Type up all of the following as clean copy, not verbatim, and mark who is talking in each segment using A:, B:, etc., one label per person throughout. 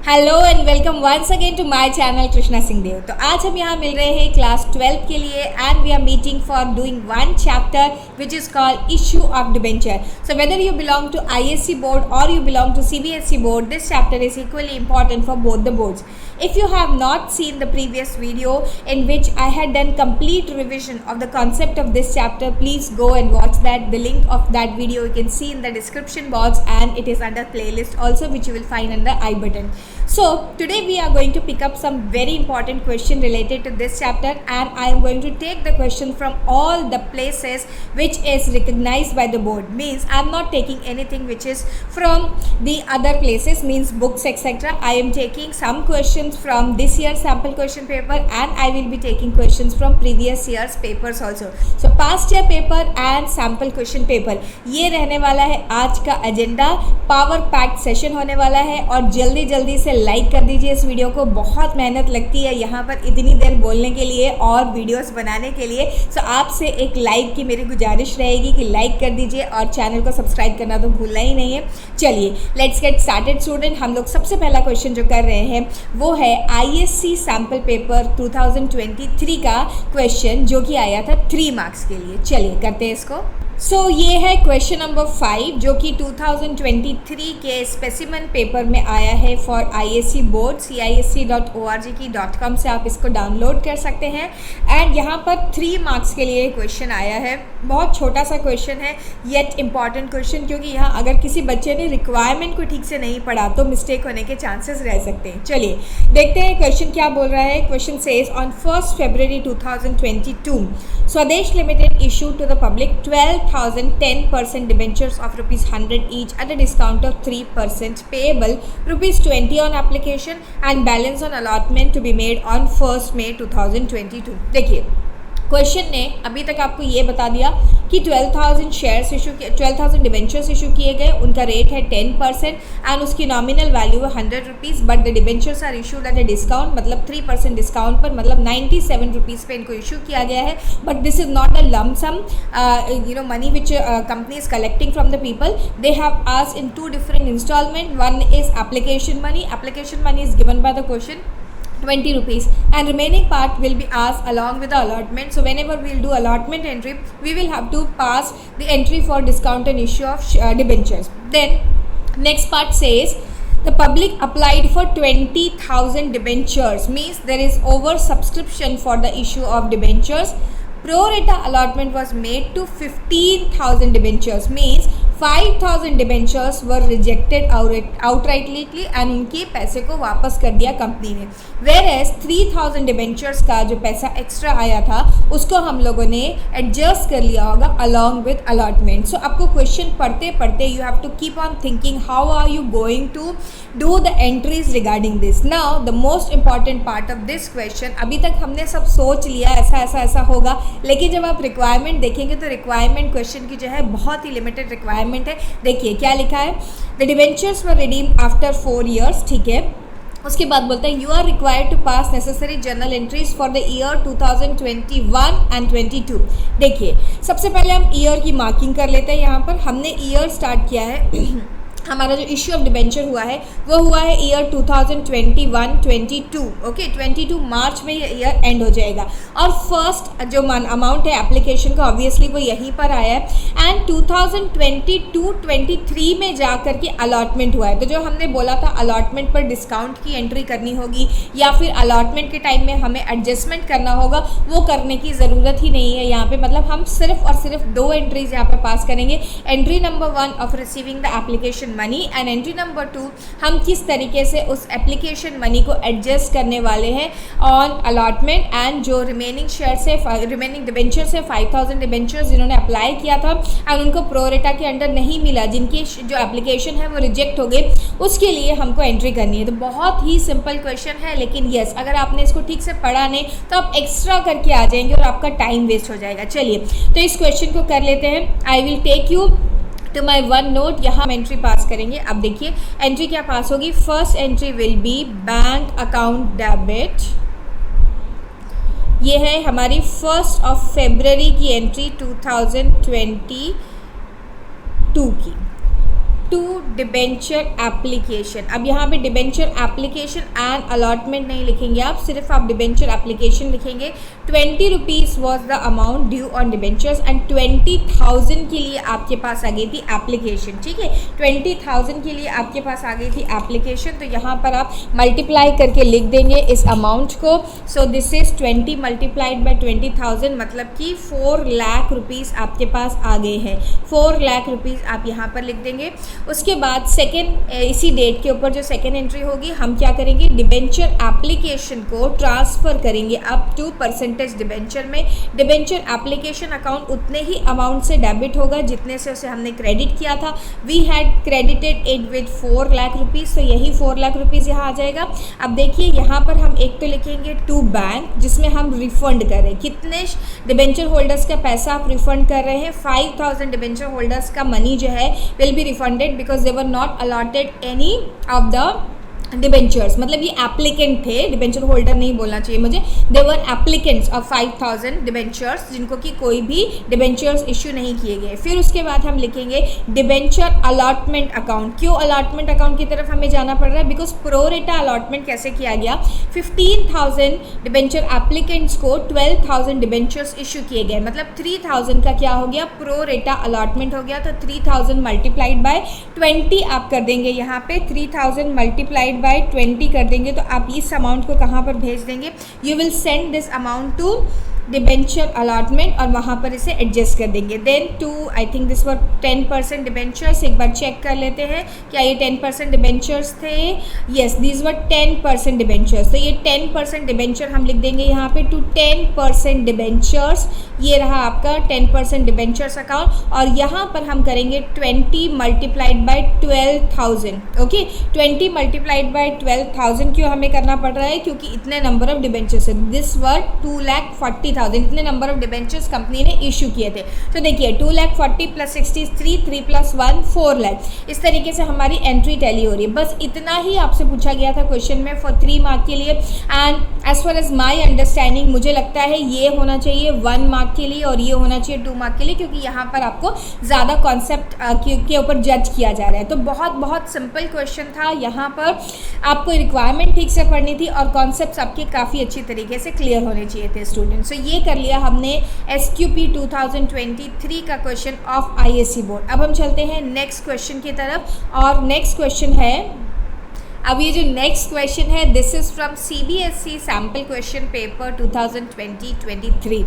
A: Hello and welcome once again to my channel Krishna Singh Dev. तो आज हम यहाँ मिल रहे हैं क्लास 12 के लिए and we are meeting for doing one chapter which is called issue of debenture. So whether you belong to ISC board और you belong to CBSE board, this chapter is equally important for both the boards. If you have not seen the previous video in which I had done complete revision of the concept of this chapter, please go and watch that. The link of that video you can see in the description box and it is under playlist also, which you will find under I button. So today we are going to pick up some very important question related to this chapter and I am going to take the question from all the places which is recognized by the board. Means I am not taking anything which is from the other places, means books etc. I am taking some questions from this year's sample question paper and I will be taking questions from previous year's papers also. So past year paper and sample question paper ये रहने वाला है आज का agenda. Power packed session होने वाला है और जल्दी जल्दी से लाइक कर दीजिए इस वीडियो को। बहुत मेहनत लगती है यहाँ पर इतनी देर बोलने के लिए और वीडियोस बनाने के लिए। सो आपसे एक लाइक की मेरी गुजारिश रहेगी कि लाइक कर दीजिए और चैनल को सब्सक्राइब करना तो भूलना ही नहीं है। चलिए लेट्स गेट स्टार्टेड स्टूडेंट। हम लोग सबसे पहला क्वेश्चन जो कर रहे हैं वो है ISC सैम्पल पेपर 2023 का क्वेश्चन जो कि आया था 3 मार्क्स के लिए। चलिए करते हैं इसको। ये है क्वेश्चन नंबर 5 जो कि 2023 के स्पेसिमन पेपर में आया है फॉर ISC बोर्ड। CISC.org की .com से आप इसको डाउनलोड कर सकते हैं एंड यहाँ पर 3 मार्क्स के लिए क्वेश्चन आया है। बहुत छोटा सा क्वेश्चन है येट इम्पॉर्टेंट क्वेश्चन, क्योंकि यहाँ अगर किसी बच्चे ने रिक्वायरमेंट को ठीक से नहीं पढ़ा तो मिस्टेक होने के चांसेस रह सकते हैं। चलिए देखते हैं क्वेश्चन क्या बोल रहा है। Question says on 1 February 2022 Swadesh limited issue to the public 12,010% debentures of ₹100 each at a discount of 3% payable ₹20 on application and balance on allotment to be made on 1 May 2022। देखिए क्वेश्चन ने अभी तक आपको ये बता दिया कि 12,000 शेयर्स इशू 12,000 डिबेंचर्स इशू किए गए, उनका रेट है 10% एंड उसकी नॉमिनल वैल्यू है ₹100 but the debentures are issued at a discount, मतलब 3% डिस्काउंट पर, मतलब ₹97 पे इनको इशू किया गया है। But this is not a lump sum money which company is collecting from the people. They have asked in 2 different installment. One is application money. Application money is given by the question ₹20 and remaining part will be asked along with the allotment. So whenever we will do allotment entry, we will have to pass the entry for discount and issue of debentures. Then next part says the public applied for 20,000 debentures, means there is over subscription for the issue of debentures. Pro rata allotment was made to 15,000 debentures, means 5,000 debentures were rejected outrightly and उनके पैसे को वापस कर दिया company ने। Whereas 3,000 debentures का जो पैसा एक्स्ट्रा आया था उसको हम लोगों ने एडजस्ट कर लिया होगा along with allotment. So आपको क्वेश्चन पढ़ते पढ़ते you have to keep on thinking how are you going to do the entries regarding this. Now the most important part of this question, अभी तक हमने सब सोच लिया ऐसा ऐसा ऐसा होगा, लेकिन जब आप रिक्वायरमेंट देखेंगे तो रिक्वायरमेंट क्वेश्चन की जो है बहुत ही लिमिटेड रिक्वायरमेंट है। देखिए क्या लिखा है, the debentures were redeemed after 4 years। ठीक है, उसके बाद बोलता है you are required to pass necessary journal entries for the year 2021 and 22। देखिए सबसे पहले हम ईयर की मार्किंग कर लेते हैं। यहाँ पर हमने ईयर स्टार्ट किया है हमारा जो इश्यू ऑफ डिबेंचर हुआ है वो हुआ है ईयर 2021-22। ओके 22 मार्च में ये ईयर एंड हो जाएगा और फर्स्ट जो अमाउंट है एप्लीकेशन का ऑब्वियसली वो यहीं पर आया है एंड 2022-23 में जा कर के अलॉटमेंट हुआ है। तो जो हमने बोला था अलॉटमेंट पर डिस्काउंट की एंट्री करनी होगी या फिर अलॉटमेंट के टाइम में हमें एडजस्टमेंट करना होगा, वो करने की ज़रूरत ही नहीं है यहाँ पे। मतलब हम सिर्फ और सिर्फ 2 एंट्रीज यहाँ पे पास करेंगे। Entry number 1 of receiving the application money and entry number 2 हम किस तरीके से उस एप्लीकेशन मनी को एडजस्ट करने वाले हैं ऑन अलॉटमेंट एंड जो रिमेनिंग शेयर से रिमेनिंग डिबेंचर्स है 5,000 डिबेंचर्स जिन्होंने अप्लाई किया था एंड उनको प्रोरेटा के अंडर नहीं मिला, जिनकी जो एप्लीकेशन है वो रिजेक्ट हो गई, उसके लिए हमको एंट्री करनी है। तो बहुत ही सिंपल क्वेश्चन है, लेकिन यस अगर आपने इसको ठीक से पढ़ा नहीं तो आप एक्स्ट्रा करके आ जाएंगे और आपका टाइम वेस्ट हो जाएगा। चलिए तो इस क्वेश्चन को कर लेते हैं। I will take you to my OneNote. यहाँ हम एंट्री पास करेंगे। अब देखिए एंट्री क्या पास होगी। First entry will be bank account debit. ये है हमारी 1 February की एंट्री 2022 की। To debenture application. अब यहाँ पे डिबेंचर एप्लीकेशन एंड अलॉटमेंट नहीं लिखेंगे आप, सिर्फ आप डिबेंचर एप्लीकेशन लिखेंगे। 20 rupees was the amount due on debentures and 20,000 के लिए आपके पास आ गई थी एप्लीकेशन। ठीक है, 20,000 के लिए आपके पास आ गई थी एप्लीकेशन, तो यहाँ पर आप मल्टीप्लाई करके लिख देंगे इस अमाउंट को। So this is 20 multiplied by 20,000, मतलब कि 4 लाख रुपीज़ आपके पास आ गए हैं। 4 लाख रुपीज़ आप यहाँ पर लिख देंगे। उसके बाद सेकेंड, इसी डेट के ऊपर जो सेकेंड एंट्री होगी, हम क्या करेंगे, डिबेंचर एप्लीकेशन को ट्रांसफ़र करेंगे अप टू परसेंटेज डिबेंचर में। डिबेंचर एप्लीकेशन अकाउंट उतने ही अमाउंट से डेबिट होगा जितने से उसे हमने क्रेडिट किया था। We had credited it with 4 lakh rupees, तो यही 4 लाख रुपीज़ यहाँ आ जाएगा। अब देखिए यहाँ पर हम एक तो लिखेंगे टू बैंक, जिसमें हम रिफंड करें। कितने डिबेंचर होल्डर्स का पैसा आप रिफंड कर रहे हैं? 5,000 डिबेंचर होल्डर्स का मनी जो है will be refunded because they were not allotted any of the debentures. मतलब ये एप्लीकेंट थे, डिबेंचर होल्डर नहीं बोलना चाहिए मुझे, दे वर एप्लीकेंट्स ऑफ 5,000 डिबेंचर्स, जिनको कि कोई भी डिबेंचर्स इश्यू नहीं किए गए। फिर उसके बाद हम लिखेंगे डिबेंचर अलॉटमेंट अकाउंट। क्यों अलॉटमेंट अकाउंट की तरफ हमें जाना पड़ रहा है? बिकॉज प्रोरेटा अलॉटमेंट कैसे किया गया, 15,000 डिबेंचर एप्लीकेंट्स को 12,000 डिबेंचर्स इशू किए गए, मतलब 3,000 का क्या हो गया, प्रोरेटा अलॉटमेंट हो गया। तो 3,000 मल्टीप्लाइड बाय 20 आप कर देंगे यहाँ पे, 3,000 मल्टीप्लाइड बाय 20 कर देंगे, तो आप इस अमाउंट को कहाँ पर भेज देंगे, you will send this amount to debenture allotment और वहाँ पर इसे एडजस्ट कर देंगे। Then to, I think this were 10% debentures. एक बार चेक कर लेते हैं क्या ये 10% डिबेंचर्स थे? Yes, these were 10% debentures. तो ये 10% डिबेंचर हम लिख देंगे यहाँ पे टू 10% डिबेंचर्स। ये रहा आपका 10% डिबेंचर्स अकाउंट, और यहाँ पर हम करेंगे 20 multiplied by 12,000। Okay, 20 multiplied by 12,000 क्यों हमें करना पड़ रहा है? क्योंकि इतने नंबर ऑफ डिबेंचर्स है। दिस वर 2,40,000, इतने नंबर ऑफ डिबेंचर्स कंपनी ने इशू किए थे। तो देखिए 2,40,000 प्लस 63, 3 प्लस 1 4 लाख, इस तरीके से हमारी एंट्री टैली हो रही है। बस इतना ही आपसे पूछा गया था क्वेश्चन में फॉर 3 मार्क के लिए। And as far as my understanding, मुझे लगता है ये होना चाहिए 1 मार्क के लिए और ये होना चाहिए 2 मार्क के लिए, क्योंकि यहाँ पर आपको ज़्यादा कॉन्सेप्ट के ऊपर जज किया जा रहा है। तो बहुत बहुत सिंपल क्वेश्चन था। यहाँ पर आपको रिक्वायरमेंट ठीक से पढ़नी थी और कॉन्सेप्ट आपके काफ़ी अच्छी तरीके से क्लियर होने चाहिए थे स्टूडेंट्स। ये कर लिया हमने SQP 2023 का क्वेश्चन ऑफ ISC बोर्ड। अब हम चलते हैं नेक्स्ट क्वेश्चन की तरफ, और नेक्स्ट क्वेश्चन है, अब ये जो नेक्स्ट क्वेश्चन है, this is from CBSE sample question paper 2020-23।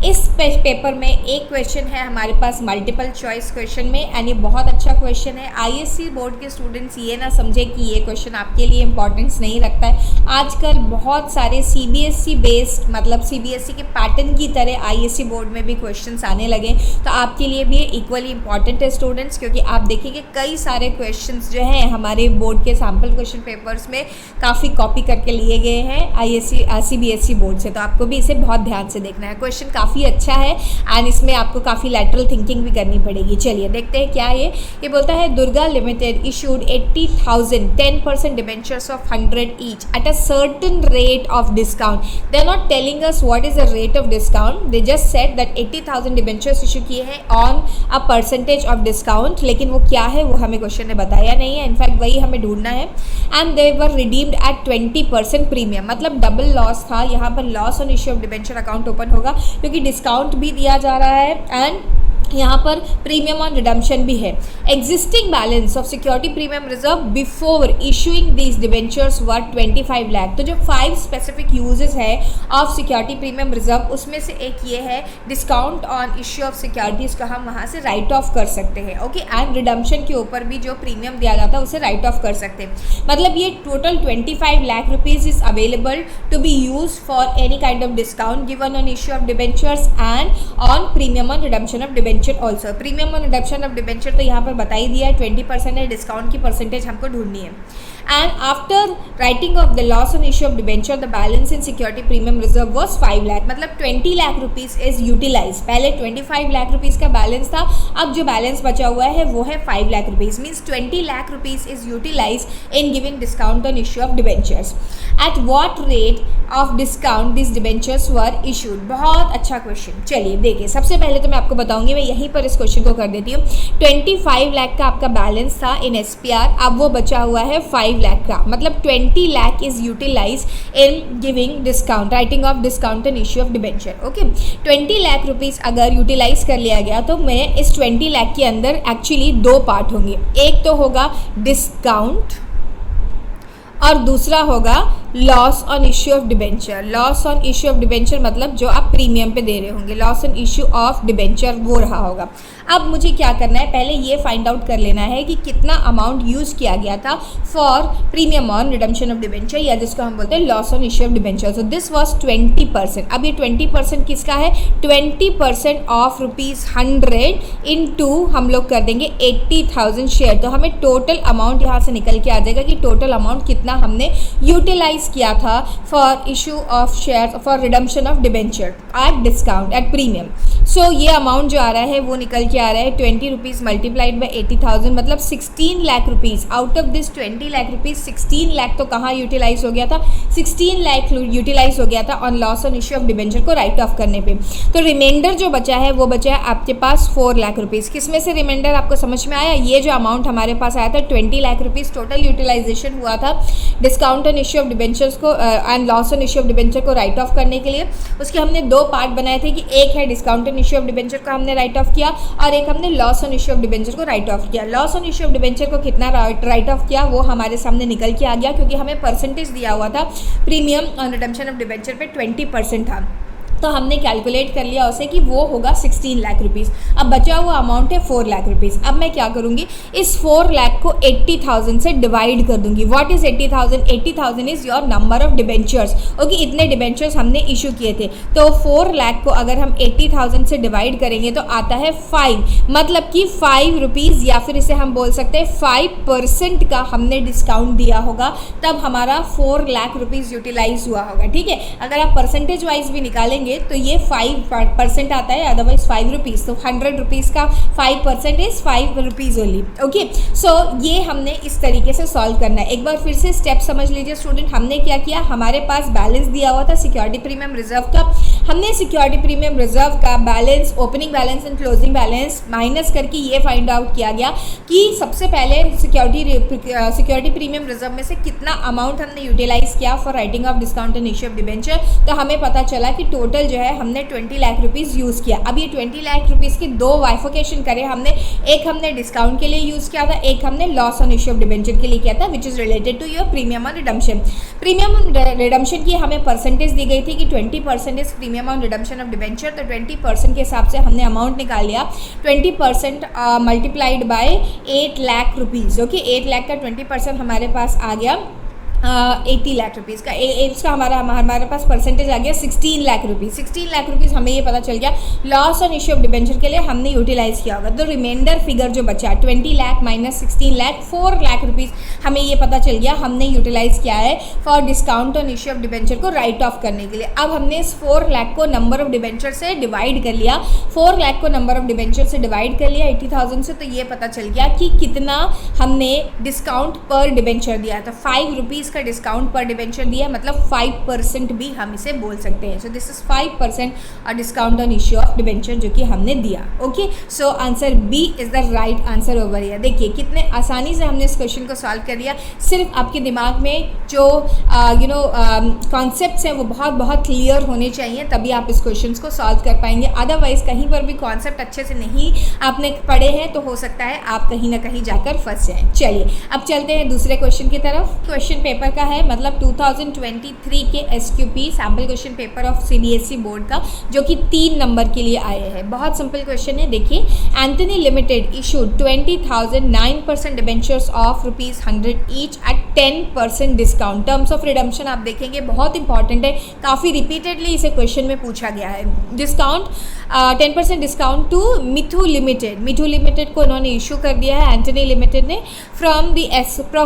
A: इस पेपर में एक क्वेश्चन है हमारे पास मल्टीपल चॉइस क्वेश्चन में, एंड ये बहुत अच्छा क्वेश्चन है। ISC बोर्ड के स्टूडेंट्स ये ना समझे कि ये क्वेश्चन आपके लिए इंपॉर्टेंस नहीं रखता है। आजकल बहुत सारे CBSE बेस्ड, मतलब CBSE के पैटर्न की तरह ISC बोर्ड में भी क्वेश्चंस आने लगे, तो आपके लिए भी इक्वली इंपॉर्टेंट है स्टूडेंट्स, क्योंकि आप देखेंगे कई सारे क्वेश्चंस जो हैं हमारे बोर्ड के सैम्पल क्वेश्चन पेपर्स में काफ़ी कॉपी करके लिए गए हैं CBSE बोर्ड से। तो आपको भी इसे बहुत ध्यान से देखना है, क्वेश्चन काफ़ी अच्छा है एंड इसमें आपको काफ़ी लैटरल थिंकिंग भी करनी पड़ेगी। चलिए देखते हैं क्या ये बोलता है, Durga limited issued 80,000 10% debentures of 100 each at a certain rate of discount. They are not telling us what is the rate of discount, they just said that 80,000 debentures issue किए हैं on a percentage of discount, लेकिन वो क्या है वो हमें question ने बताया नहीं है, इनफैक्ट वही हमें ढूंढना है। And they were redeemed eight 20% premium, मतलब डबल लॉस था। यहाँ पर loss on issue of debenture account open होगा क्योंकि डिस्काउंट भी दिया जा रहा है एंड यहाँ पर प्रीमियम ऑन रिडम्पशन भी है। Existing balance of security premium reserve before issuing these debentures were 25 lakh. तो जो 5 स्पेसिफिक यूजेस है ऑफ सिक्योरिटी प्रीमियम रिजर्व, उसमें से एक ये है discount on issue of securities को हम वहाँ से राइट ऑफ कर सकते हैं। ओके, एंड रिडम्पशन के ऊपर भी जो प्रीमियम दिया जाता है उसे राइट ऑफ कर सकते हैं। मतलब ये total 25 lakh rupees is available to be use for any kind of discount given on issue of debentures and on premium on redemption of debenture also. Premium on redemption of debenture तो यहाँ पर बता ही दिया है 20% है, डिस्काउंट की percentage हमको ढूंढनी है। And after writing of the loss on issue of debenture the balance in security premium reserve was 5 lakh, मतलब 20 लाख रुपीज़ इज यूटिलाइज। पहले 25 लाख रुपीज़ का बैलेंस था, अब जो बैलेंस बचा हुआ है वो है 5 lakh rupees, means 20 lakh rupees is utilise in giving discount on issue of debentures. At what rate of discount this debentures were issued. बहुत अच्छा क्वेश्चन। चलिए देखिए, सबसे पहले तो मैं आपको बताऊंगी, मैं यहीं पर इस क्वेश्चन को कर देती हूँ। 25 लाख का आपका बैलेंस था इन SPR, अब वो बचा हुआ है 5 लाख का, मतलब 20 lakh is utilise in giving discount, writing off discount and issue of debenture. Okay, 20 lakh rupees अगर यूटिलाइज कर लिया गया तो मैं इस 20 लाख के अंदर एक्चुअली दो पार्ट होंगे, एक तो होगा डिस्काउंट और दूसरा होगा loss on issue of debenture. Loss on issue of debenture मतलब जो आप प्रीमियम पे दे रहे होंगे, loss on issue of debenture वो रहा होगा। अब मुझे क्या करना है, पहले ये फाइंड आउट कर लेना है कि कितना अमाउंट यूज़ किया गया था for premium on redemption of debenture, या जिसको हम बोलते हैं loss on issue of debenture. So this was 20%। अब ये 20% किसका है, 20% ऑफ ₹100 इंटू हम लोग कर देंगे 80,000 शेयर, तो हमें टोटल अमाउंट यहाँ से निकल के आ जाएगा कि टोटल अमाउंट कितना हमने यूटिलाइज किया था for issue of share for redemption of debenture at discount at premium. So ये अमाउंट जो आ रहा है वो निकल के आ रहा है 20 रुपीज़ मल्टीप्लाइड बाई 80,000, मतलब 16 lakh rupees. Out of this 20 lakh rupees 16 lakh तो कहाँ यूटिलाइज हो गया था, 16 लाख यूटिलाइज हो गया था on loss on issue of debenture को राइट ऑफ करने पे। तो रिमाइंडर जो बचा है वो बचा है आपके पास 4 लाख रुपीज़। किसमें से रिमाइंडर आपको समझ में आया, ये जो अमाउंट हमारे पास आया था 20 लाख रुपीज़ टोटल यूटिलाइजेशन हुआ था discount on issue of debentures को and loss on issue of debenture को राइट ऑफ करने के लिए। उसके हमने दो पार्ट बनाए थे कि एक है discount on issue of debenture का हमने राइट ऑफ किया और एक हमने loss on issue of debenture को राइट ऑफ किया। Loss on issue of debenture को कितना राइट ऑफ किया वो हमारे सामने निकल के आ गया, क्योंकि हमें परसेंटेज दिया हुआ था premium on redemption of debenture पे 20% था, तो हमने कैलकुलेट कर लिया उसे कि वो होगा 16 लाख रुपीज़। अब बचा हुआ अमाउंट है 4 लाख रुपीज़। अब मैं क्या करूँगी, इस 4 लाख को 80,000 से डिवाइड कर दूंगी। What is 80,000? 80,000 is your number of debentures. Okay, इतने डिबेंचर्स हमने इशू किए थे, तो 4 लाख को अगर हम 80,000 से डिवाइड करेंगे तो आता है 5, मतलब कि 5 रुपीज़, या फिर इसे हम बोल सकते हैं 5% का हमने डिस्काउंट दिया होगा, तब हमारा 4 लाख रुपीज़ यूटिलाइज हुआ होगा। ठीक है, अगर आप परसेंटेज वाइज भी निकालेंगे तो ये 5% आता है, अदरवाइज 5 रुपीज़। तो 100 रुपीज़ का 5% इज 5 रुपीज़ ओनली। ओके, सो ये हमने इस तरीके से सॉल्व करना है। एक बार फिर से स्टेप समझ लीजिए स्टूडेंट। हमने क्या किया, हमारे पास बैलेंस दिया हुआ था सिक्योरिटी प्रीमियम रिजर्व का। हमने सिक्योरिटी प्रीमियम रिजर्व का balance, opening balance and closing balance minus करके ये फाइंड आउट किया गया कि सबसे पहले सिक्योरिटी प्रीमियम रिजर्व में से कितना अमाउंट हमने यूटिलाइज किया for writing off discount and issue of debenture. तो हमें पता चला कि टोटल जो है हमने 20 लाख रुपीज़ यूज़ किया। अब ये 20 लाख रुपीज़ की दो वाइफिकेशन करें हमने, एक हमने डिस्काउंट के लिए यूज़ किया था, एक हमने loss on issue of debenture के लिए किया था, which is related to your premium on redemption. Premium on redemption की हमें परसेंटेज दी गई थी कि 20% is premium on redemption of debenture. तो 20% के हिसाब से हमने अमाउंट निकाल लिया, 20% multiplied by 8 lakh rupees. Okay, 8 lakh का 20% हमारे पास आ गया 80 लाख रुपीज़ का। इसका हमारे पास परसेंटेज आ गया 16 लाख रुपीज़। 16 लाख रुपीज़ हमें ये पता चल गया loss on issue of debenture के लिए हमने यूटिलाइज किया होगा। तो रिमाइंडर फिगर जो बचा 20 लाख माइनस 16 लाख, 4 लाख रुपीज़ हमें ये पता चल गया हमने यूटिलाइज किया है for discount on issue of debenture को राइट ऑफ करने के लिए। अब हमने इस 4 लाख को नंबर ऑफ डिबेंचर से डिवाइड कर लिया। 4 लाख को नंबर ऑफ डिबेंचर से डिवाइड कर लिया 80,000 से, तो ये पता चल गया कि कितना हमने डिस्काउंट पर डिबेंचर दिया था। 5 रुपीज़ का डिस्काउंट पर डिबेंचर दिया, मतलब 5% भी हम इसे बोल सकते हैं। सो दिस इज 5% और discount on issue of debenture जो कि हमने दिया। Okay, so answer B is the right answer over here. देखिए कितने आसानी से हमने इस क्वेश्चन को सॉल्व कर लिया। सिर्फ आपके दिमाग में जो कॉन्सेप्ट्स हैं वो बहुत बहुत क्लियर होने चाहिए, तभी आप इस क्वेश्चन को सॉल्व कर पाएंगे। अदरवाइज कहीं पर भी कॉन्सेप्ट अच्छे से नहीं आपने पढ़े हैं तो हो सकता है आप कहीं ना कहीं जाकर फंस जाएं। चलिए अब चलते हैं दूसरे क्वेश्चन की तरफ। क्वेश्चन पेपर का है, मतलब 2023 के SQP sample question paper of CBSE board का, जो कि 3 नंबर के लिए आए हैं। बहुत सिंपल क्वेश्चन है। देखिए, Anthony limited issued 20,000 9% debentures of ₹100 each eight 10% discount. Terms of redemption आप देखेंगे बहुत इंपॉर्टेंट है, काफ़ी रिपीटेडली इसे क्वेश्चन में पूछा गया है। Discount 10% discount to Mithu limited. Mithu limited को उन्होंने इशू कर दिया है एंथनी लिमिटेड ने, from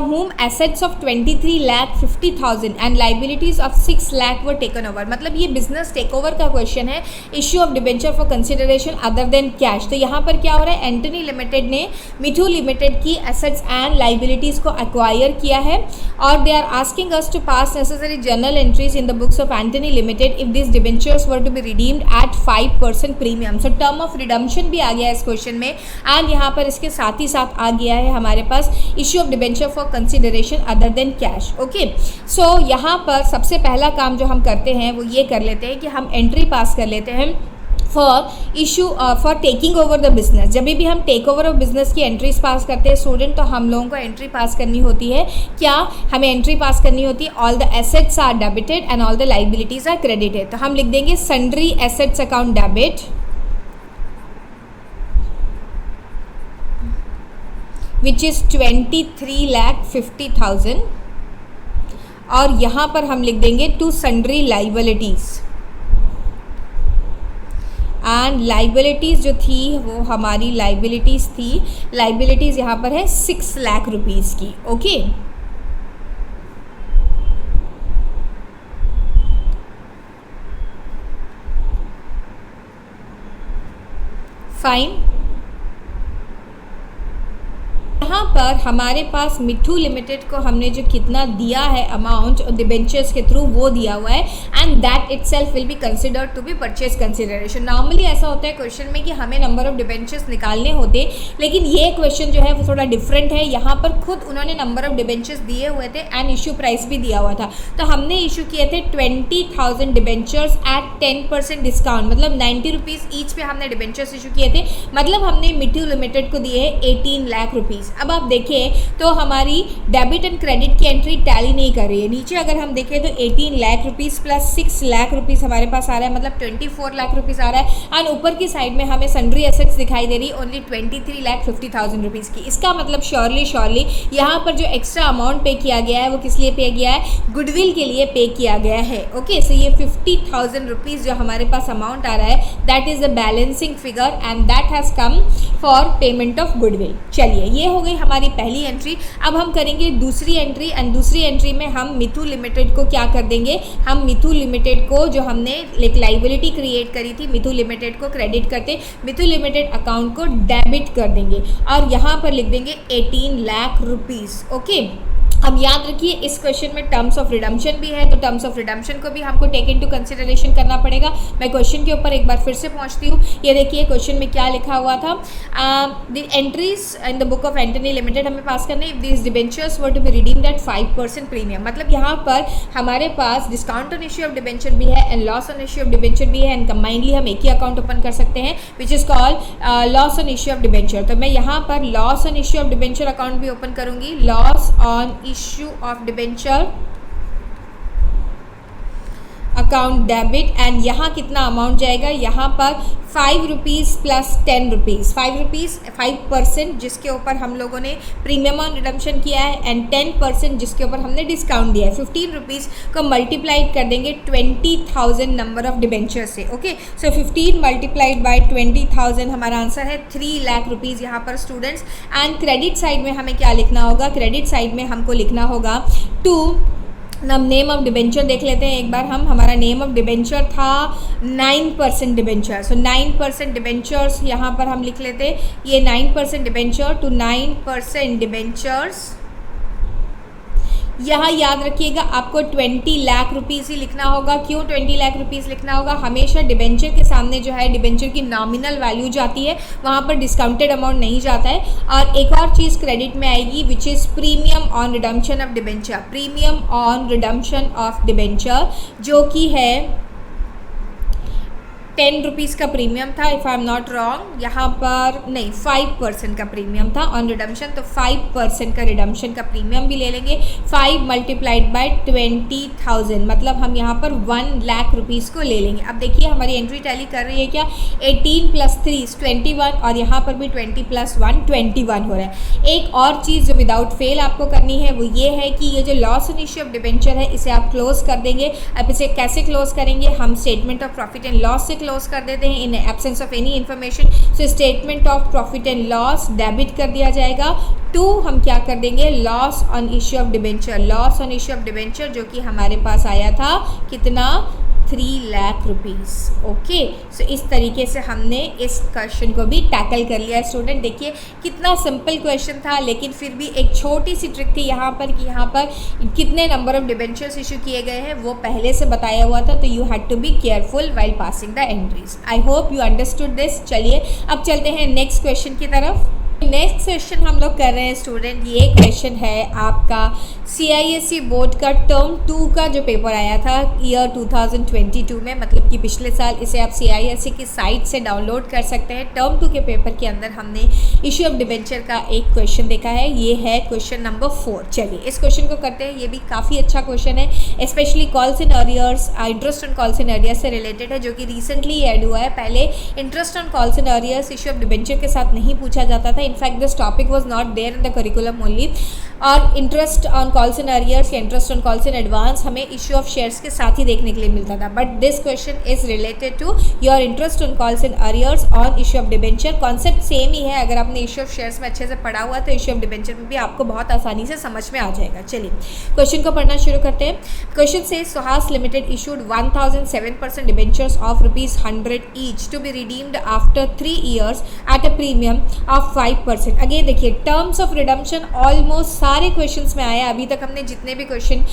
A: whom assets of 23,50,000 and liabilities of 6 lakh were taken over. मतलब ये बिजनेस टेक ओवर का क्वेश्चन है, issue of debenture for consideration other than cash. तो यहाँ पर क्या हो रहा है, एंथनी लिमिटेड ने मिथु लिमिटेड की एसेट्स एंड लाइबिलिटीज़ को एक्वायर किया है है, और they are asking us to pass necessary journal entries in the books of Antony limited if this debentures were to be redeemed at 5% premium. So term of redemption भी आ गया है इस क्वेश्चन में, एंड यहाँ पर इसके साथ ही साथ आ गया है हमारे पास issue of debenture for consideration other than cash. Okay, so यहाँ पर सबसे पहला काम जो हम करते हैं वो ये कर लेते हैं कि हम एंट्री पास कर लेते हैं for issue for taking over the business. जब भी हम टेक ओवर ऑफ बिजनेस की एंट्रीज पास करते हैं स्टूडेंट, तो हम लोगों को एंट्री पास करनी होती है क्या, हमें एंट्री पास करनी होती है all the assets are debited and all the liabilities are credited. तो हम लिख देंगे sundry assets account debit, which is 23,50,000, और यहाँ पर हम लिख देंगे to sundry liabilities, and liabilities जो थी वो हमारी लाइबिलिटीज़ थी, लाइबिलिटीज़ यहाँ पर है 6 लाख रुपीज़ की। Okay, fine. यहाँ पर हमारे पास मिठू लिमिटेड को हमने जो कितना दिया है अमाउंट डिबेंचर्स के थ्रू वो दिया हुआ है, and that itself will be considered to be purchase consideration. Normally ऐसा होता है क्वेश्चन में कि हमें नंबर ऑफ डिबेंचर्स निकालने होते, लेकिन ये क्वेश्चन जो है वो थोड़ा डिफरेंट है। यहाँ पर खुद उन्होंने नंबर ऑफ डिबेंचर्स दिए हुए थे एंड इशू प्राइस भी दिया हुआ था। तो हमने इशू किए थे 20,000 डिबेंचर्स एट 10% डिस्काउंट, मतलब 90 रुपीज़ ईच पे हमने डिबेंचर्स इशू किए थे, मतलब हमने मिठू लिमिटेड को दिए 18 लाख रुपीज़। अब आप देखें तो हमारी डेबिट एंड क्रेडिट की एंट्री टैली नहीं कर रही है। नीचे अगर हम देखें तो 18 lakh rupees plus 6 lakh rupees हमारे पास आ रहा है, मतलब 24 लाख रुपीज़ आ रहा है, एंड ऊपर की साइड में हमें सन्ड्री एसेट्स दिखाई दे रही है ओनली 23,50,000 रुपीज़ की। इसका मतलब श्योरली यहाँ पर जो एक्स्ट्रा अमाउंट पे किया गया है वो किस लिए पे किया है, गुडविल के लिए पे किया गया है। ओके, सो ये 50,000 रुपीज़ जो हमारे पास अमाउंट आ रहा है that is a balancing figure and that has come for payment of goodwill. चलिए, ये हो गई हमारी पहली एंट्री। अब हम करेंगे दूसरी एंट्री, एंड दूसरी एंट्री में हम मिठू लिमिटेड को क्या कर देंगे, हम मिठू लिमिटेड को जो हमने एक लाइबिलिटी क्रिएट करी थी मिठू लिमिटेड को क्रेडिट करते, मिठू लिमिटेड अकाउंट को डेबिट कर देंगे, और यहाँ पर लिख देंगे 18 लाख रुपीज़। ओके, अब याद रखिए इस क्वेश्चन में टर्म्स ऑफ रिडम्पशन भी है, तो टर्म्स ऑफ रिडम्पशन को भी हमको टेक इनटू कंसिडरेशन करना पड़ेगा। मैं क्वेश्चन के ऊपर एक बार फिर से पहुंचती हूँ। ये देखिए क्वेश्चन में क्या लिखा हुआ था, the entries in the book of Antony limited हमें पास करने, if this debentures were to be redeemed at 5% premium, मतलब यहाँ पर हमारे पास discount on issue of debenture भी है and loss on issue of debenture भी है, एंड कंबाइंडली हम एक ही अकाउंट ओपन कर सकते हैं which is called loss on issue of debenture. तो मैं यहाँ पर loss on issue of debenture account भी ओपन करूँगी, loss on issue of debenture account debit, and यहाँ कितना अमाउंट जाएगा, यहाँ पर 5 रुपीज़ प्लस 10 रुपीज़, 5 रुपीज़ 5% जिसके ऊपर हम लोगों ने प्रीमियम ऑन रिडम्पशन किया है, एंड 10% जिसके ऊपर हमने डिस्काउंट दिया है। 15 रुपीज़ को मल्टीप्लाइड कर देंगे 20,000 नंबर ऑफ डिबेंचर से। ओके, सो 15 मल्टीप्लाइड बाय 20,000 हमारा आंसर है 3 लाख रुपीज़ यहाँ पर स्टूडेंट्स। एंड क्रेडिट साइड में हमें क्या लिखना होगा, क्रेडिट साइड में हमको लिखना होगा टू, हम नेम ऑफ डिबेंचर देख लेते हैं एक बार हम, हमारा नेम ऑफ डिबेंचर था 9% डिबेंचर, सो 9% डिबेंचर्स यहाँ पर हम लिख लेते हैं, ये 9% डिबेंचर टू 9% डिबेंचर्स। यहाँ याद रखिएगा आपको 20 लाख रुपीज़ ही लिखना होगा। क्यों 20 लाख रुपीज़ लिखना होगा, हमेशा डिबेंचर के सामने जो है डिबेंचर की नॉमिनल वैल्यू जाती है, वहाँ पर डिस्काउंटेड अमाउंट नहीं जाता है। और एक और चीज़ क्रेडिट में आएगी which is premium on redemption of debenture, premium on redemption of debenture जो कि है 10 रुपीज़ का प्रीमियम था if I am not wrong, यहाँ पर नहीं 5% का प्रीमियम था ऑन रिडम्पशन, तो 5% का रिडम्पशन का प्रीमियम भी ले लेंगे। 5 मल्टीप्लाइड बाय 20,000, मतलब हम यहाँ पर 1 लाख रुपीज़ को ले लेंगे। अब देखिए हमारी एंट्री टैली कर रही है क्या, 18 + 3 = 21, और यहाँ पर भी 20 + 1 21 हो रहा है। एक और चीज़ जो विदाउट फेल आपको करनी है वो ये है कि ये जो loss on issue of debenture है इसे आप क्लोज कर देंगे। अब इसे कैसे क्लोज करेंगे, हम statement of profit and loss से क्लोज कर देते हैं in absence of any information. So statement of profit and loss debit कर दिया जाएगा टू, हम क्या कर देंगे, loss on issue of debenture, loss on issue of debenture जो कि हमारे पास आया था कितना 3 लाख रुपीज़। ओके, सो इस तरीके से हमने इस क्वेश्चन को भी टैकल कर लिया स्टूडेंट। देखिए कितना सिंपल क्वेश्चन था, लेकिन फिर भी एक छोटी सी ट्रिक थी यहाँ पर कि यहाँ पर कितने नंबर ऑफ डिबेंचर्स इशू किए गए हैं वो पहले से बताया हुआ था, तो you had to be careful while passing the entries. I hope you understood this. चलिए अब चलते हैं नेक्स्ट क्वेश्चन की तरफ। नेक्स्ट क्वेश्चन हम लोग कर रहे हैं स्टूडेंट, ये क्वेश्चन है आपका CISE बोर्ड का टर्म 2 का जो पेपर आया था ईयर 2022 में, मतलब कि पिछले साल। इसे आप CISE की साइट से डाउनलोड कर सकते हैं। टर्म 2 के पेपर के अंदर हमने इश्यू ऑफ डिबेंचर का एक क्वेश्चन देखा है, ये है क्वेश्चन नंबर 4। चलिए इस क्वेश्चन को करते हैं। ये भी काफ़ी अच्छा क्वेश्चन है, specially calls in arrears, interest on calls in arrears से रिलेटेड है, जो कि रिसेंटली ऐड हुआ है। पहले interest on calls in arrears issue of debenture के साथ नहीं पूछा जाता था। In fact this topic was not there in the curriculum only. और interest on calls in arrears या interest on calls in advance हमें इश्यू ऑफ शेयर्स के साथ ही देखने के लिए मिलता था। But this question is related to your interest on calls in arrears on issue of debenture. Concept same ही है। अगर आपने इश्यू ऑफ शेयर्स में अच्छे से पढ़ा हुआ तो इश्यू ऑफ डिबेंचर में भी आपको बहुत आसानी से समझ में आ जाएगा। चलिए क्वेश्चन को पढ़ना शुरू करते हैं। क्वेश्चन से Suhas limited issued 1007% debentures of ₹100 each to be redeemed after 3 years at a premium of 5%। Again देखिए टर्म्स ऑफ रिडम्पशन ऑलमोस्ट सारे क्वेश्चंस में आया। अभी तक हमने जितने भी क्वेश्चन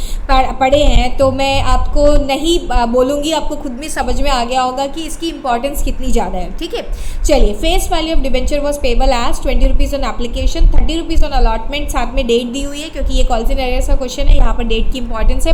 A: पढ़े हैं तो मैं आपको नहीं बोलूँगी, आपको खुद भी समझ में आ गया होगा कि इसकी इंपॉर्टेंस कितनी ज़्यादा है। ठीक है, चलिए face value of debenture was payable as ₹20 on application, ₹30 on allotment. साथ में डेट दी हुई है क्योंकि ये कॉल्स इन अरियर्स का क्वेश्चन है, यहाँ पर डेट की इंपॉर्टेंस है।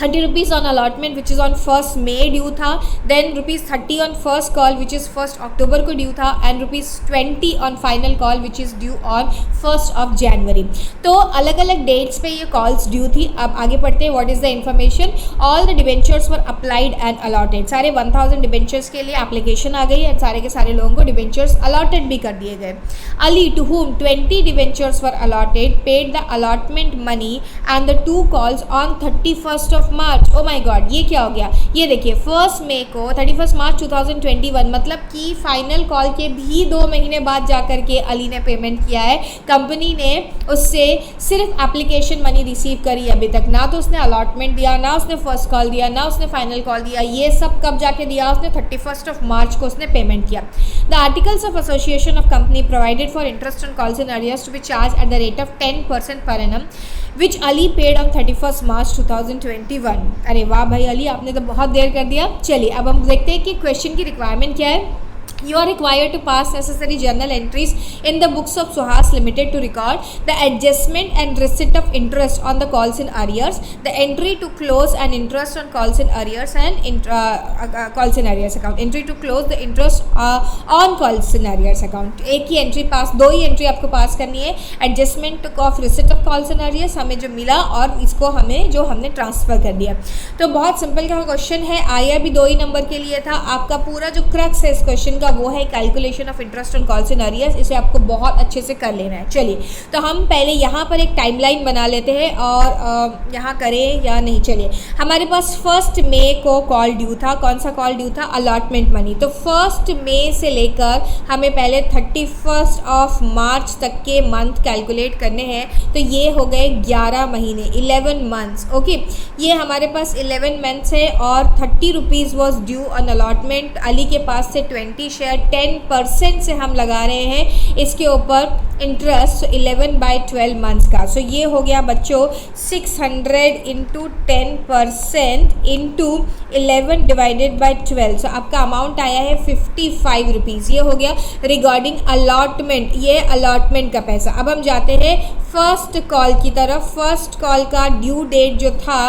A: ₹30 on allotment which is on 1st May due था। Then ₹30 on first call which is 1st October को ड्यू था, and ₹20 on final call which is due on 1st January। तो अलग अलग डेट्स पे ये कॉल्स ड्यू थी। अब आगे पढ़ते हैं। What is the information? All the debentures were applied and allotted. सारे 1000 डिबेंचर्स के लिए एप्लीकेशन आ गई एंड सारे के सारे लोगों को डिबेंचर्स अलॉटेड भी कर दिए गए। Ali to whom 20 debentures were allotted paid the allotment money and the 2 calls on 31st March. Oh my god, ये क्या हो गया? ये देखिए 1 May को 31 मार्च 2021, मतलब कि फाइनल कॉल के भी 2 महीने बाद जाकर के अली ने पेमेंट किया है। कंपनी ने उससे सिर्फ एप्लीकेशन मनी रिसीव करी अभी तक, ना तो उसने अलॉटमेंट दिया, ना उसने फर्स्ट कॉल दिया, ना उसने फाइनल कॉल दिया। ये सब कब जाके दिया उसने? 31 मार्च को उसने पेमेंट किया। The articles of association of company provided for interest on calls in arrears to be charge at the rate of 10% per annum which Ali paid on 31 March 2021। अरे वाह भाई अली, आपने तो बहुत देर कर दिया। चलिए अब हम देखते हैं कि क्वेश्चन की रिक्वायरमेंट क्या है। You are required to pass necessary journal entries in the books of Suhas Limited to record the adjustment and receipt of interest on the calls in arrears, the entry to close an interest on calls in arrears and calls in arrears account, entry to close the interest on calls in arrears account। एक ही entry पास, 2 ही entry आपको पास करनी है। Adjustment of receipt of calls in arrears हमें जो मिला और इसको हमें जो हमने ट्रांसफ़र कर दिया। तो बहुत सिंपल का क्वेश्चन है, आया भी 2 ही नंबर के लिए था। आपका पूरा जो क्रक्स है इस क्वेश्चन का वो है calculation of interest on calls in arrears. इसे आपको बहुत अच्छे से कर लेना है। चलिए तो हम पहले यहाँ पर एक टाइमलाइन बना लेते हैं और यहाँ करें या नहीं। चलिए हमारे पास 1 May को कॉल ड्यू था। कौन सा कॉल ड्यू था? Allotment money. तो 1 May से लेकर हमें पहले 31 मार्च तक के मंथ कैलकुलेट करने हैं। तो ये हो गए 11 महीने, 11 मंथ्स। ओके, ये हमारे पास 11 मंथ्स है और ₹30 was due on allotment. Ali के पास से 20 शेयर 10% से हम लगा रहे हैं इसके ऊपर इंटरेस्ट, 11/12 मंथ्स का। सो ये हो गया बच्चों 600 इंटू 10% इंटू 11 डिवाइडेड बाई 12। सो आपका अमाउंट आया है ₹55। ये हो गया रिगार्डिंग अलॉटमेंट, ये अलॉटमेंट का पैसा। अब हम जाते हैं फर्स्ट कॉल की तरफ। फर्स्ट कॉल का ड्यू डेट जो था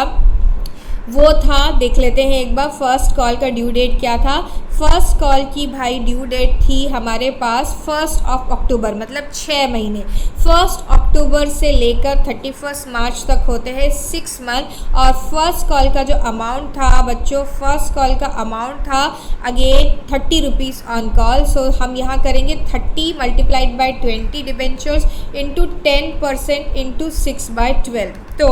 A: वो था, देख लेते हैं एक बार फर्स्ट कॉल का ड्यू डेट क्या था। फर्स्ट कॉल की भाई ड्यू डेट थी हमारे पास 1 October, मतलब 6 महीने। 1 October से लेकर 31 मार्च तक होते हैं 6 मंथ। और फर्स्ट कॉल का जो अमाउंट था बच्चों, फर्स्ट कॉल का अमाउंट था अगेन ₹30 ऑन कॉल। सो हम यहाँ करेंगे 30 multiplied by 20 debentures into 10% into 6/12। तो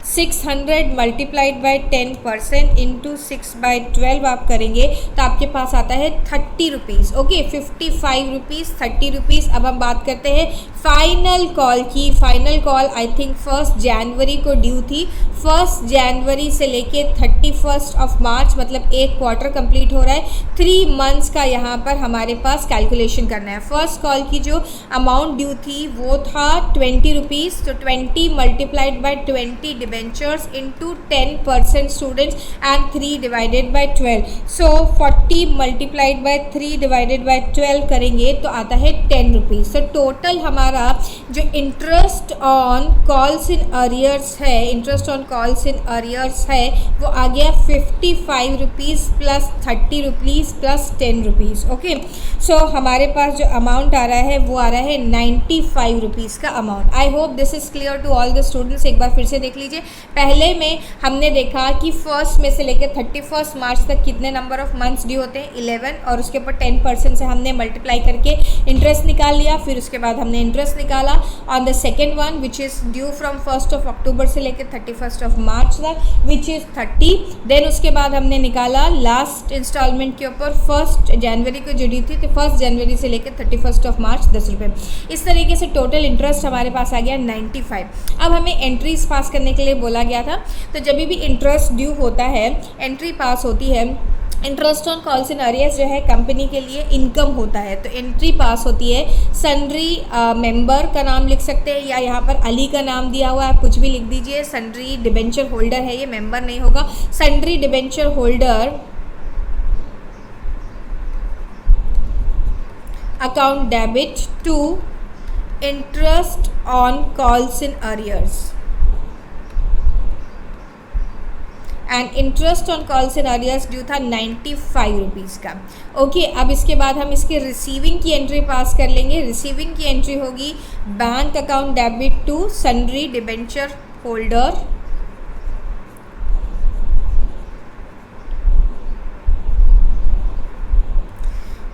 A: 600 मल्टीप्लाइड बाई 10% इंटू 6/12 आप करेंगे तो आपके पास आता है ₹30। ओके, ₹55, ₹30। अब हम बात करते हैं फाइनल कॉल की। फाइनल कॉल आई थिंक 1 जनवरी को ड्यू थी। 1 जनवरी से लेके 31 मार्च, मतलब एक क्वार्टर कंप्लीट हो रहा है। 3 मंथ्स का यहाँ पर हमारे पास कैलकुलेशन करना है। फर्स्ट कॉल की जो अमाउंट ड्यू थी वो था 20 रुपीज़। तो 20 multiplied by 20 debentures into 10% students and 3 divided by 12। So 40 multiplied by 3 divided by 12 करेंगे तो आता है 10 रुपीज़। सो टोटल हमारा जो interest on calls in arrears है, interest on calls in arrears है, वो आ गया 55 rupees plus 30 rupees plus 10 rupees. Okay, so हमारे पास जो अमाउंट आ रहा है वो आ रहा है 95 रुपीज़ का amount. I hope this is clear to all the students. एक बार फिर से देख लीजिए। पहले में हमने देखा कि 1 में से लेकर 31 मार्च तक कितने नंबर ऑफ मंथ्स ड्यू होते हैं, 11, और उसके ऊपर 10% से हमने मल्टीप्लाई करके इंटरेस्ट निकाल लिया। फिर उसके बाद हमने इंटरेस्ट निकाला on the second one which is due from 1 अक्टूबर से लेकर 31 मार्च तक, विच इज़ 30। देन उसके बाद हमने निकाला लास्ट इंस्टॉलमेंट के ऊपर 1 जनवरी को जो ड्यू थी, तो 1 जनवरी से लेकर 31 मार्च 10 रुपये। इस तरीके से टोटल इंटरेस्ट हमारे पास आ गया 95। अब हमें एंट्रीज पास करने के लिए बोला गया था। तो जब भी इंटरेस्ट ड्यू होता है, एंट्री पास होती है। Interest on calls in arrears जो है कंपनी के लिए इनकम होता है, तो एंट्री पास होती है। सन्ड्री मेंबर का नाम लिख सकते हैं, या यहाँ पर अली का नाम दिया हुआ है, आप कुछ भी लिख दीजिए। सन्ड्री डिबेंचर होल्डर है, ये मेंबर नहीं होगा। Sundry debenture holder account debit to interest on calls in arrears and interest on calls in arrears due था 95 रुपीज़ का। ओके, अब इसके बाद हम इसके रिसीविंग की एंट्री पास कर लेंगे। रिसीविंग की एंट्री होगी bank account debit to sundry debenture holder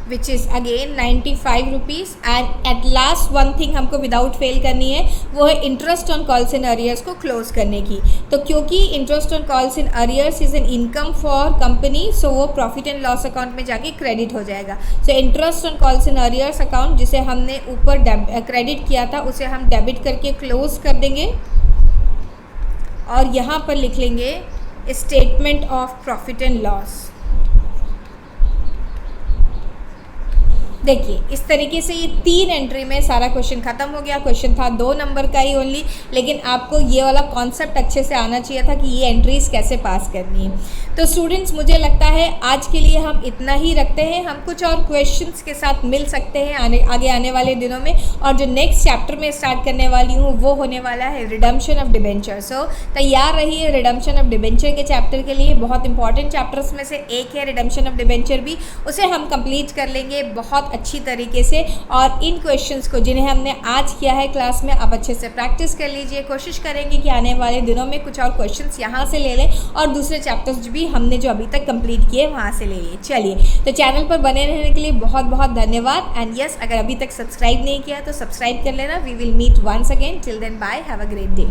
A: which is again 95 rupees. And at last one thing हमको विदाउट फेल करनी है, वो है interest on calls in arrears को क्लोज करने की। तो क्योंकि interest on calls in arrears is an income for company, so वो प्रॉफिट एंड लॉस अकाउंट में जाके क्रेडिट हो जाएगा। So interest on calls in arrears account जिसे हमने ऊपर क्रेडिट किया था, उसे हम डेबिट करके क्लोज कर देंगे और यहाँ पर लिख लेंगे statement of profit and loss. देखिए, इस तरीके से ये 3 एंट्री में सारा क्वेश्चन ख़त्म हो गया। क्वेश्चन था 2 नंबर का ही ओनली, लेकिन आपको ये वाला कॉन्सेप्ट अच्छे से आना चाहिए था कि ये एंट्रीज कैसे पास करनी है। तो स्टूडेंट्स, मुझे लगता है आज के लिए हम इतना ही रखते हैं। हम कुछ और क्वेश्चंस के साथ मिल सकते हैं आगे आने वाले दिनों में। और जो नेक्स्ट चैप्टर में स्टार्ट करने वाली हूँ वो होने वाला है रिडम्पशन ऑफ डिबेंचर। सो तैयार रहिए रिडम्पशन ऑफ डिबेंचर के चैप्टर के लिए। बहुत इंपॉर्टेंट चैप्टर्स में से एक है रिडम्पशन ऑफ डिबेंचर भी, उसे हम कंप्लीट कर लेंगे बहुत अच्छी तरीके से। और इन क्वेश्चंस को जिन्हें हमने आज किया है क्लास में, आप अच्छे से प्रैक्टिस कर लीजिए। कोशिश करेंगे कि आने वाले दिनों में कुछ और क्वेश्चंस यहाँ से ले लें और दूसरे चैप्टर्स भी हमने जो अभी तक कंप्लीट किए वहाँ से ले लिए। चलिए, तो चैनल पर बने रहने के लिए बहुत बहुत धन्यवाद। एंड यस, अगर अभी तक सब्सक्राइब नहीं किया तो सब्सक्राइब कर लेना। We will meet once again. Till then, bye, have a great day.